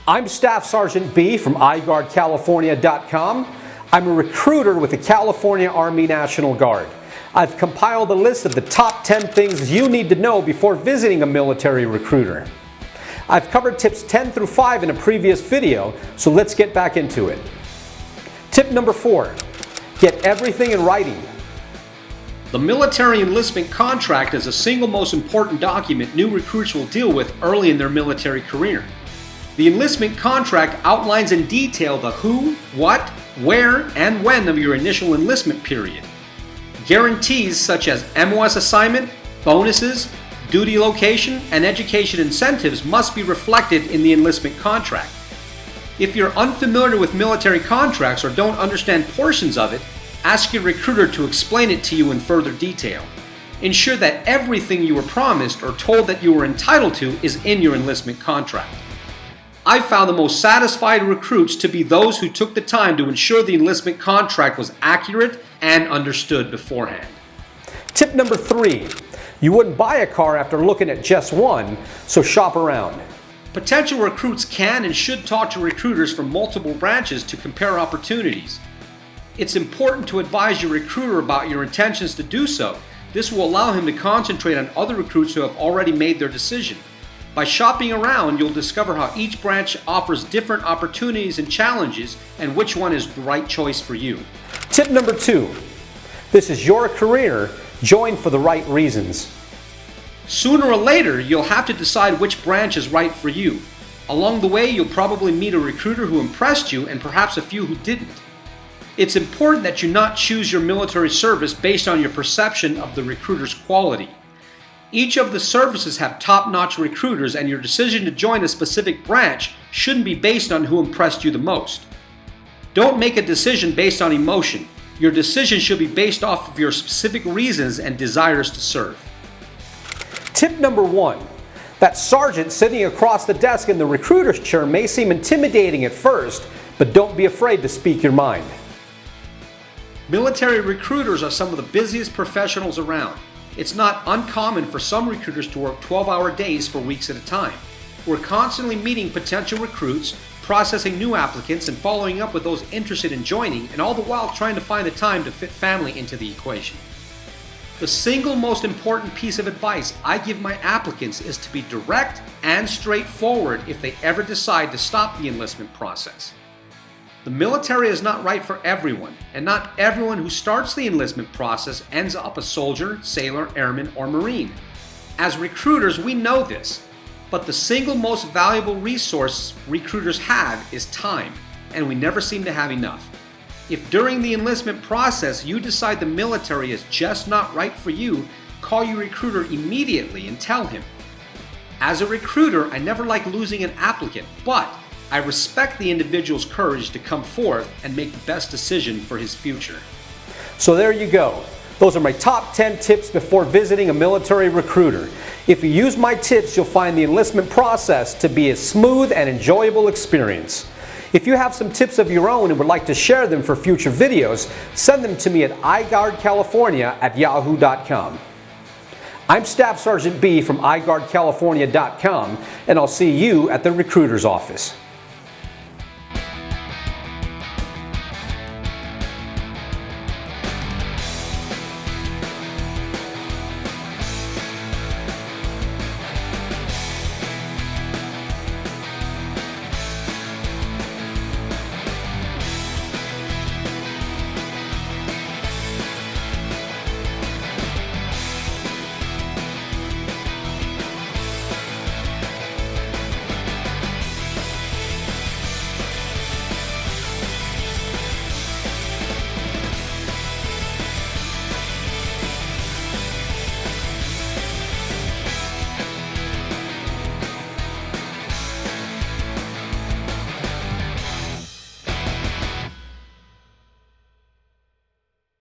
I'm Staff Sergeant B from iguardcalifornia.com. I'm a recruiter with the California Army National Guard. I've compiled a list of the top 10 things you need to know before visiting a military recruiter. I've covered tips 10 through 5 in a previous video, so let's get back into it. Tip number 4, get everything in writing. The military enlistment contract is the single most important document new recruits will deal with early in their military career. The enlistment contract outlines in detail the who, what, where, and when of your initial enlistment period. Guarantees such as MOS assignment, bonuses, duty location, and education incentives must be reflected in the enlistment contract. If you're unfamiliar with military contracts or don't understand portions of it, ask your recruiter to explain it to you in further detail. Ensure that everything you were promised or told that you were entitled to is in your enlistment contract. I found the most satisfied recruits to be those who took the time to ensure the enlistment contract was accurate and understood beforehand. Tip number 3, you wouldn't buy a car after looking at just one, so shop around. Potential recruits can and should talk to recruiters from multiple branches to compare opportunities. It's important to advise your recruiter about your intentions to do so. This will allow him to concentrate on other recruits who have already made their decision. By shopping around, you'll discover how each branch offers different opportunities and challenges and which one is the right choice for you. Tip number 2, this is your career, join for the right reasons. Sooner or later, you'll have to decide which branch is right for you. Along the way, you'll probably meet a recruiter who impressed you and perhaps a few who didn't. It's important that you not choose your military service based on your perception of the recruiter's quality. Each of the services have top-notch recruiters, and your decision to join a specific branch shouldn't be based on who impressed you the most. Don't make a decision based on emotion. Your decision should be based off of your specific reasons and desires to serve. Tip number 1, that sergeant sitting across the desk in the recruiter's chair may seem intimidating at first, but don't be afraid to speak your mind. Military recruiters are some of the busiest professionals around. It's not uncommon for some recruiters to work 12-hour days for weeks at a time. We're constantly meeting potential recruits, processing new applicants, and following up with those interested in joining, and all the while trying to find the time to fit family into the equation. The single most important piece of advice I give my applicants is to be direct and straightforward if they ever decide to stop the enlistment process. The military is not right for everyone, and not everyone who starts the enlistment process ends up a soldier, sailor, airman, or Marine. As recruiters, we know this, but the single most valuable resource recruiters have is time, and we never seem to have enough. If during the enlistment process you decide the military is just not right for you, call your recruiter immediately and tell him. As a recruiter, I never like losing an applicant, but I respect the individual's courage to come forth and make the best decision for his future. So there you go. Those are my top 10 tips before visiting a military recruiter. If you use my tips, you'll find the enlistment process to be a smooth and enjoyable experience. If you have some tips of your own and would like to share them for future videos, send them to me at iguardcalifornia@yahoo.com. I'm Staff Sergeant B from iguardcalifornia.com, and I'll see you at the recruiter's office.